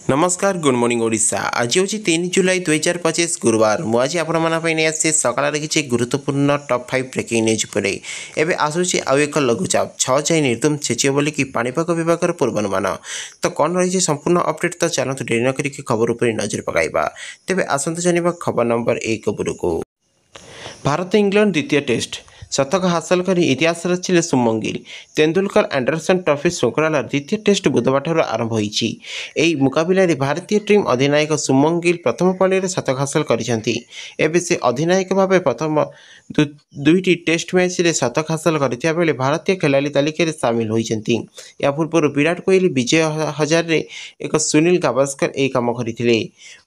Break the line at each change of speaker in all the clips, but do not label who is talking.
नमस्कार good morning Odisha आज हूँ 3 जुलाई 2025 गुरुवार मुझे आपसे सकाल किसी गुरुत्वपूर्ण टॉप 5 ब्रेकिंग न्यूज पर एवं आसूसी आउ एक लघुचाप 6 जाए निर्दम छेचियो बोली कि पाणीपाग विभाग पूर्वानुमान तो कौन रही संपूर्ण अपडेट तो चलते डेरी न करी खबर उपर नजर पकाइबा तेज आसतु जाना खबर नंबर 1 उपरकू भारत इंग्लैंड द्वितीय टेस्ट शतक हासिल कर इतिहास रचिले शुभमन गिल तेंदुलकर एंडरसन ट्रॉफी श्रृंखलार द्वितीय टेस्ट बुधवार आरंभ होती मुकाबला भारतीय टीम अधिनायक शुभमन गिल प्रथम पाली शतक हासिल कर से अधिनायक भाव प्रथम दुईटी टेस्ट मैच रे शतक हासिल करथिया बेले भारतीय खेलाड़ी तालिका सामिल होती या पूर्व विराट कोहली विजय हजार रे एक सुनील गावस्कर यह कम करते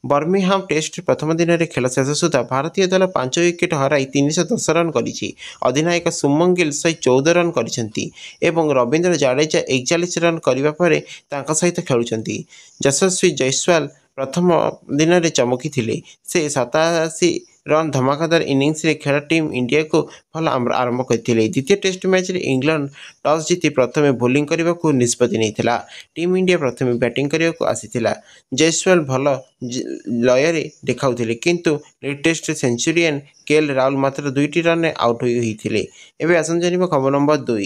बर्मिंगहाम टेस्ट प्रथम दिन में खेल शेष सुधा भारतीय दल 5 विकेट हर 310 रन कर अधिनायक शुभमन गिल 114 रन कर रवींद्र जाडेजा 41 रन करने सहित खेलुंट यशस्वी जयसवाल प्रथम दिन में चमकी से 87 रन धमाकादार इनिंग्स रे खेल टीम इंडिया को भल आरंभ करते द्वितीय टेस्ट मैच रे इंग्लैंड टॉस जीति प्रथम बोलिंग करने को निष्पत्ति नहीं टीम इंडिया प्रथम बैटिंग करने को आसीथिला जयसवाल भल लय देखाउथिले किंतु लेटेस्ट सेंचुरियन केएल राहुल मात्र 2टी रन आउट होते एवं आसन जाना खबर नंबर 2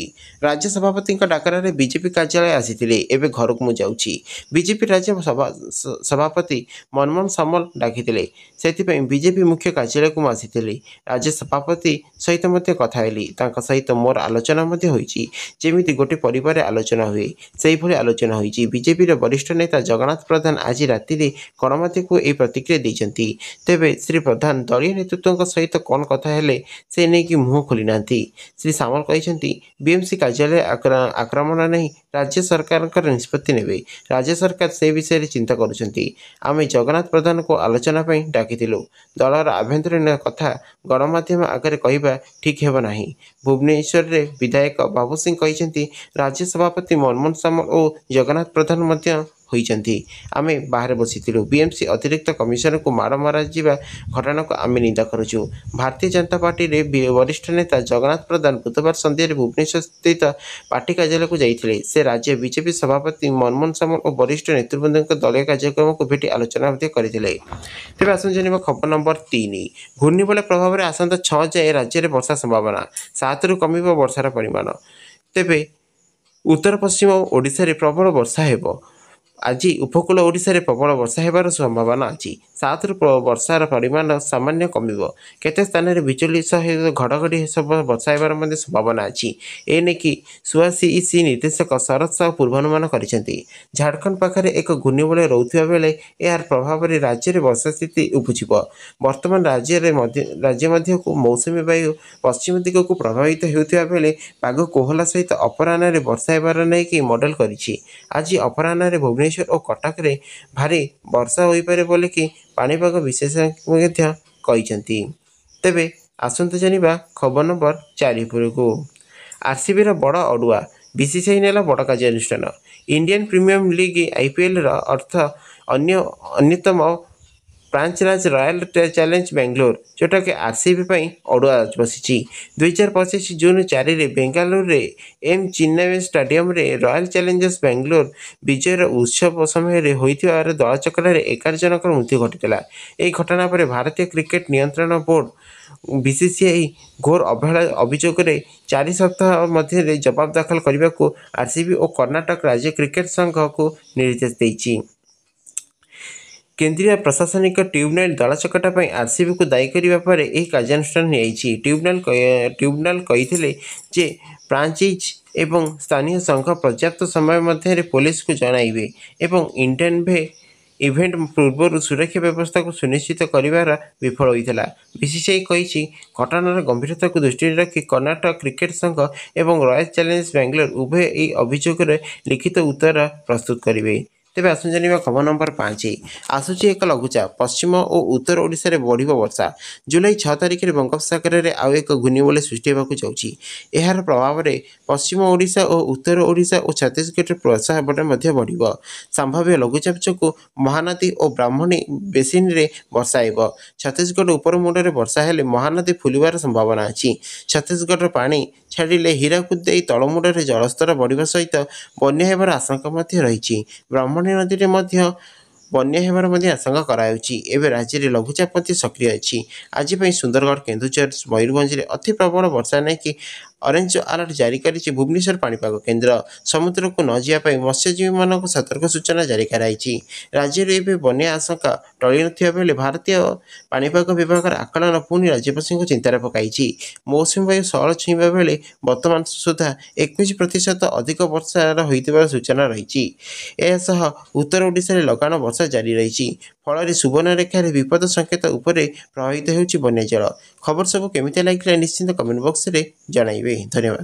राज्य सभापति डाकरा बीजेपी कार्यालय आसी घर को मुझे बीजेपी राज्य सभापति मनमोहन सामल डाकी से बीजेपी मुख्य कार्यालय को आसी राज्य सभापति सहित कथाली सहित मोर आलोचना जमी गोटे परिवार आलोचना हुए से ही आलोचना होती बीजेपी वरिष्ठ नेता जगन्नाथ प्रधान आज राति गणमाध्यम को यह प्रतिक्रिया देते तेबे श्री प्रधान दलीय नेतृत्व सहित कौन कथा हेले से नहीं कि मुह खोली ना श्री सामल कहते बीएमसी कार्यालय आक्रमण नहीं राज्य सरकार निष्पत्ति ने राज्य सरकार से विषय चिंता करें जगन्नाथ प्रधान को आलोचना डाकी दलर आभ्यंतरीण कथा गणमाध्यम आगे कहवा ठीक हेबना भुवनेश्वर रे विधायक बाबू सिंह कहते राज्य सभापति मनमोहन सामल और जगन्नाथ प्रधान होती आमे बाहर बसीलु बीएमसी अतिरिक्त कमिशनर को माड़ मरा घटना को आम निंदा करुचु भारतीय जनता पार्टी रे वरिष्ठ नेता जगन्नाथ प्रधान बुधवार संध्यारे भुवनेश्वर स्थित पार्टी कार्यालय को जाइए से राज्य बीजेपी सभापति मनमोहन सामल और वरिष्ठ नेतृवृंद दलीय कार्यक्रम को भेटी आलोचना करते तेज आसन जाना खबर नंबर 3 घूर्णिबलय प्रभाव में आसंता 6 जाए राज्य में वर्षा संभावना 7 रु कम वर्षार परिमाण तेबे उत्तर पश्चिम ओडिशा रे प्रबल वर्षा हेबो आज उपकूल ओडिशा रे प्रबल वर्षा हेबार संभावना अच्छी 7 रु वर्षार परिमाण सामान्य कमिब केते स्थान रे बिजुली सहित घड़घड़ी सब वर्षा हेबार संभावना अच्छी एने कि सुआसीईसी निर्देशक शरद साहू पूर्वानुमान करिसेंती झारखंड पाखरे एक घूर्णिबलय रोथुवा बेले यार प्रभाव रे राज्य रे वर्षा स्थिति उपजिब वर्तमान राज्य मध्य को मौसुमी वायु पश्चिम दिग को प्रभावित होउथिबा बेले पाग कोहला सहित अपराह्न रे वर्षा हेबार नै कि मॉडल करिछि आज अपराह्न रे भुवनेश्वर और कटक रे भारी वर्षा होई पारे बोले कि पाणीपाग विशेषज्ञ कहते तेबे आसंतु जानिबा खबर नंबर 4 को आरसीबी रो बड़ अडुआ बीसीसीआई नेला बड़ कार्यानुष्ठान इंडियन प्रीमियम लीग आईपीएल रो अर्थ अन्यतम फ्रांचाइज रॉयल चैलेंज बेंगलोर जोटा कि आरसीबी अड़ुआ बसी 2025 जून 4 रे बेंगालुरु रे एम चिन्नावे स्टेडियम रे रॉयल चैलेंजर्स बेंगलोर विजयर उत्सव समय होता दल चक्र 11 जनक मृत्यु घटीला यह घटना पर भारतीय क्रिकेट नियंत्रण बोर्ड बीसीसीआई घोर अवहेला अभियोग 4 सप्ताह मध्य जवाब दाखल करने को आरसीबी और कर्नाटक राज्य क्रिकेट संघ को निर्देश देती केंद्रीय प्रशासनिक ट्रिब्यूनल दल चकटा आरसीबी को दायी करने पर यह कार्यानुष्ठान नहीं ट्रिब्यूनल कहते जे फ्रांचाइज एवं स्थानीय संघ पर्याप्त समय मध्य पुलिस को जनइबे एवं इंडियन भे इवेंट पूर्व सुरक्षा व्यवस्था को सुनिश्चित कर विफल होता बीसीसीआई कही घटनार गंभीरता को दृष्टि रखी कर्नाटक क्रिकेट संघ एवं रॉयल चैलेंजर्स बेंगलोर उभय यह अभियोग लिखित उत्तर प्रस्तुत करेंगे तेज आसु जाना खबर नंबर 5 आसूची एक लघुचाप पश्चिम और उत्तर ओडिशा रे बढ़िबो वर्षा जुलाई 6 तारिख में बंगोपसागर में आउ एक घूर्णिबलय सृष्टि होगा जाऊँगी यार प्रभाव में पश्चिम ओडिशा और उत्तर ओडिशा और छत्तीसगढ़ वर्षा हेबाटा बढ़ संभाव्य लघुचाप जो महानदी और ब्राह्मणी बेसिन रे वर्षा हेब छत्तीसगढ़ उपर मुंडे वर्षा हेले महानदी फुलबार संभावना अच्छी छत्तीसगढ़ पानी छाड़िले हीराकुद तलमुंडे जलस्तर बढ़ा सहित बन्या हेबार आशंका रही ब्राह्मणी नदी में ବନ୍ୟା ହେବାର ମଧ୍ୟ ଆଶଙ୍କା କରାଯାଉଛି। ଏବେ ରାଜ୍ୟରେ ଲଘୁଚାପ ମଧ୍ୟ ସକ୍ରିୟ ଅଛି। ଆଜି ପାଇଁ ସୁନ୍ଦରଗଡ଼, କେନ୍ଦୁଝର, ମୟୂରଭଞ୍ଜରେ ଅତି ପ୍ରବଳ ବର୍ଷା ନେଇକି ଅରେଞ୍ଜ ଆଲର୍ଟ ଜାରି କରିଛି ଭୁବନେଶ୍ୱର ପାଣିପାଗ କେନ୍ଦ୍ର। ସମୁଦ୍ରକୁ ନ ଯିବା ପାଇଁ ମତ୍ସ୍ୟଜୀବୀମାନଙ୍କୁ ସତର୍କ ସୂଚନା ଜାରି କରାଯାଇଛି। ରାଜ୍ୟରେ ଏବେ ବନ୍ୟା ଆଶଙ୍କା ଟଳି ନଥିବା ବେଳେ ଭାରତୀୟ ପାଣିପାଗ ବିଭାଗର ଆକଳନ ପୁଣି ରାଜ୍ୟବାସୀଙ୍କୁ ଚିନ୍ତାରେ ପକାଇଛି। ମୌସୁମୀ ବାୟୁ ସହର ଛୁଇଁବା ବେଳେ ବର୍ତ୍ତମାନ ସୁଦ୍ଧା 21% ଅଧିକ ବର୍ଷା ହୋଇଥିବାର ସୂଚନା ରହିଛି। ଏହାସହ ଉତ୍ତର ଓଡ଼ିଶାରେ ଲଗାଣ ବର୍ଷା ଜାରି ରହିଛି। ଫଳରେ ସୁବର୍ଣ୍ଣରେଖାରେ ବିପଦ ସଂକେତ ଉପରେ ପ୍ରବାହିତ ହେଉଛି ବନ୍ୟା ଜଳ। ଖବର ସବୁ କେମିତି ଲାଗିଲା ନିଶ୍ଚିନ୍ତ କମେଣ୍ଟ ବକ୍ସରେ ଜଣାଇବେ। ଧନ୍ୟବାଦ।